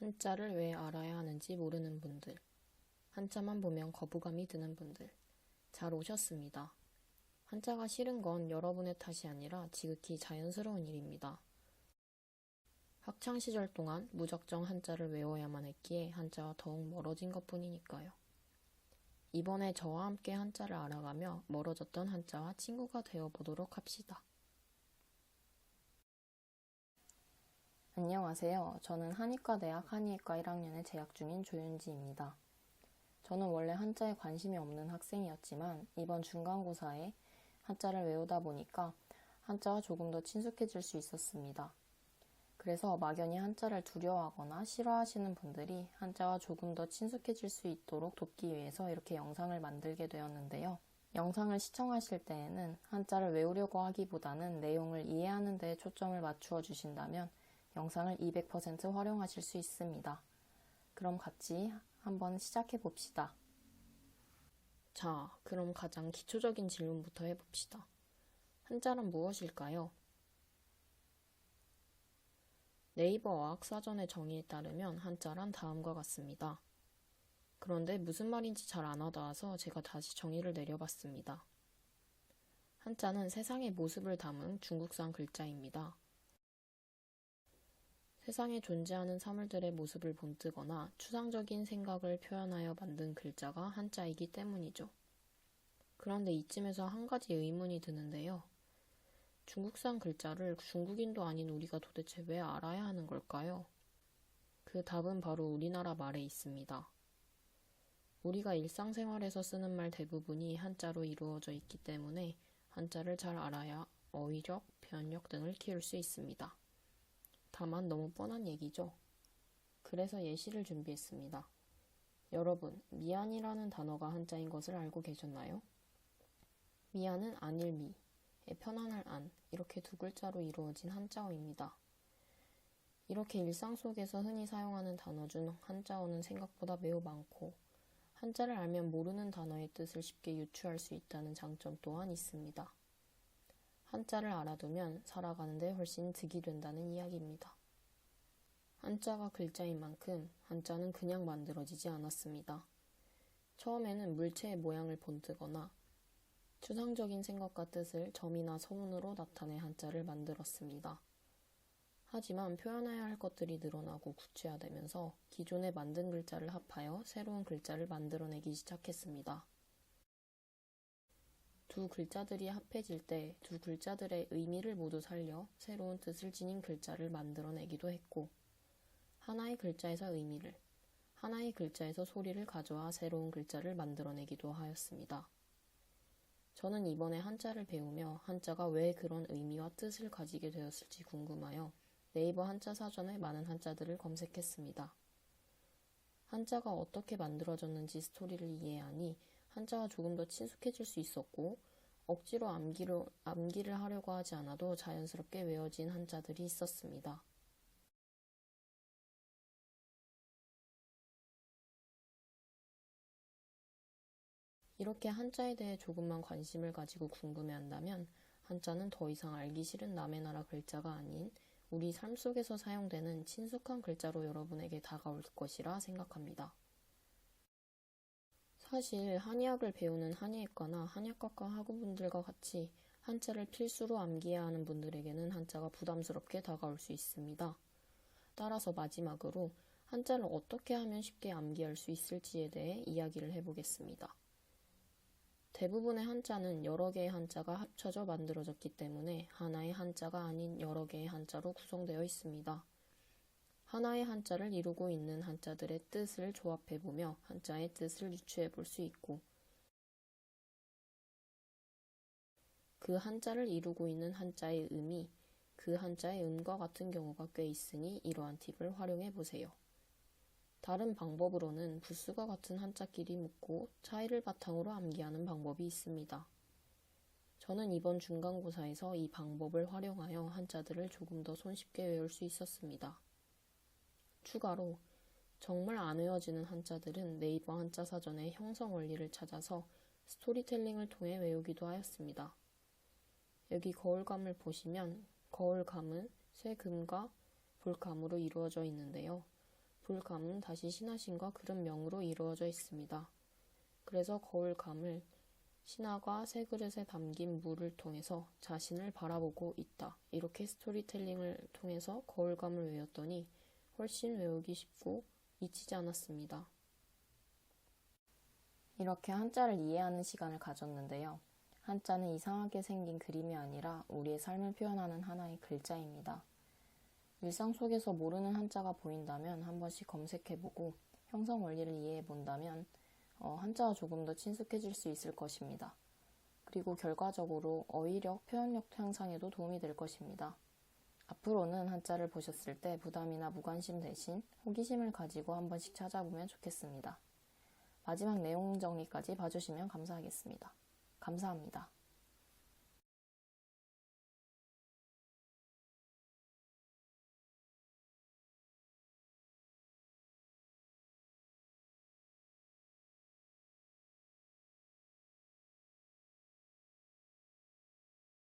한자를 왜 알아야 하는지 모르는 분들, 한자만 보면 거부감이 드는 분들, 잘 오셨습니다. 한자가 싫은 건 여러분의 탓이 아니라 지극히 자연스러운 일입니다. 학창시절 동안 무작정 한자를 외워야만 했기에 한자와 더욱 멀어진 것뿐이니까요. 이번에 저와 함께 한자를 알아가며 멀어졌던 한자와 친구가 되어보도록 합시다. 안녕하세요. 저는 한의과대학 한의과 1학년에 재학 중인 조윤지입니다. 저는 원래 한자에 관심이 없는 학생이었지만 이번 중간고사에 한자를 외우다 보니까 한자와 조금 더 친숙해질 수 있었습니다. 그래서 막연히 한자를 두려워하거나 싫어하시는 분들이 한자와 조금 더 친숙해질 수 있도록 돕기 위해서 이렇게 영상을 만들게 되었는데요. 영상을 시청하실 때에는 한자를 외우려고 하기보다는 내용을 이해하는 데 초점을 맞추어 주신다면 영상을 200% 활용하실 수 있습니다. 그럼 같이 한번 시작해 봅시다. 자, 그럼 가장 기초적인 질문부터 해봅시다. 한자란 무엇일까요? 네이버 어학사전의 정의에 따르면 한자란 다음과 같습니다. 그런데 무슨 말인지 잘 안 와닿아서 제가 다시 정의를 내려봤습니다. 한자는 세상의 모습을 담은 중국산 글자입니다. 세상에 존재하는 사물들의 모습을 본뜨거나 추상적인 생각을 표현하여 만든 글자가 한자이기 때문이죠. 그런데 이쯤에서 한 가지 의문이 드는데요. 중국산 글자를 중국인도 아닌 우리가 도대체 왜 알아야 하는 걸까요? 그 답은 바로 우리나라 말에 있습니다. 우리가 일상생활에서 쓰는 말 대부분이 한자로 이루어져 있기 때문에 한자를 잘 알아야 어휘력, 표현력 등을 키울 수 있습니다. 다만 너무 뻔한 얘기죠. 그래서 예시를 준비했습니다. 여러분, 미안이라는 단어가 한자인 것을 알고 계셨나요? 미안은 안일미, 편안할 안, 이렇게 두 글자로 이루어진 한자어입니다. 이렇게 일상 속에서 흔히 사용하는 단어 중 한자어는 생각보다 매우 많고 한자를 알면 모르는 단어의 뜻을 쉽게 유추할 수 있다는 장점 또한 있습니다. 한자를 알아두면 살아가는 데 훨씬 득이 된다는 이야기입니다. 한자가 글자인 만큼 한자는 그냥 만들어지지 않았습니다. 처음에는 물체의 모양을 본뜨거나 추상적인 생각과 뜻을 점이나 서문으로 나타내 한자를 만들었습니다. 하지만 표현해야 할 것들이 늘어나고 구체화되면서 기존에 만든 글자를 합하여 새로운 글자를 만들어내기 시작했습니다. 두 글자들이 합해질 때 두 글자들의 의미를 모두 살려 새로운 뜻을 지닌 글자를 만들어내기도 했고, 하나의 글자에서 의미를, 하나의 글자에서 소리를 가져와 새로운 글자를 만들어내기도 하였습니다. 저는 이번에 한자를 배우며 한자가 왜 그런 의미와 뜻을 가지게 되었을지 궁금하여 네이버 한자 사전에 많은 한자들을 검색했습니다. 한자가 어떻게 만들어졌는지 스토리를 이해하니 한자와 조금 더 친숙해질 수 있었고, 억지로 암기를 하려고 하지 않아도 자연스럽게 외워진 한자들이 있었습니다. 이렇게 한자에 대해 조금만 관심을 가지고 궁금해한다면 한자는 더 이상 알기 싫은 남의 나라 글자가 아닌 우리 삶 속에서 사용되는 친숙한 글자로 여러분에게 다가올 것이라 생각합니다. 사실 한의학을 배우는 한의학과나 한약학과 학우분들과 같이 한자를 필수로 암기해야 하는 분들에게는 한자가 부담스럽게 다가올 수 있습니다. 따라서 마지막으로 한자를 어떻게 하면 쉽게 암기할 수 있을지에 대해 이야기를 해보겠습니다. 대부분의 한자는 여러 개의 한자가 합쳐져 만들어졌기 때문에 하나의 한자가 아닌 여러 개의 한자로 구성되어 있습니다. 하나의 한자를 이루고 있는 한자들의 뜻을 조합해보며 한자의 뜻을 유추해볼 수 있고, 그 한자를 이루고 있는 한자의 음이 그 한자의 음과 같은 경우가 꽤 있으니 이러한 팁을 활용해보세요. 다른 방법으로는 부수가 같은 한자끼리 묶고 차이를 바탕으로 암기하는 방법이 있습니다. 저는 이번 중간고사에서 이 방법을 활용하여 한자들을 조금 더 손쉽게 외울 수 있었습니다. 추가로 정말 안 외워지는 한자들은 네이버 한자 사전의 형성 원리를 찾아서 스토리텔링을 통해 외우기도 하였습니다. 여기 거울감을 보시면 거울감은 쇠금과 볼감으로 이루어져 있는데요. 볼감은 다시 신하신과 그릇명으로 이루어져 있습니다. 그래서 거울감을 신하가 새 그릇에 담긴 물을 통해서 자신을 바라보고 있다. 이렇게 스토리텔링을 통해서 거울감을 외웠더니 훨씬 외우기 쉽고 잊히지 않았습니다. 이렇게 한자를 이해하는 시간을 가졌는데요. 한자는 이상하게 생긴 그림이 아니라 우리의 삶을 표현하는 하나의 글자입니다. 일상 속에서 모르는 한자가 보인다면 한 번씩 검색해보고 형성 원리를 이해해본다면 한자와 조금 더 친숙해질 수 있을 것입니다. 그리고 결과적으로 어휘력, 표현력 향상에도 도움이 될 것입니다. 앞으로는 한자를 보셨을 때 부담이나 무관심 대신 호기심을 가지고 한 번씩 찾아보면 좋겠습니다. 마지막 내용 정리까지 봐주시면 감사하겠습니다. 감사합니다.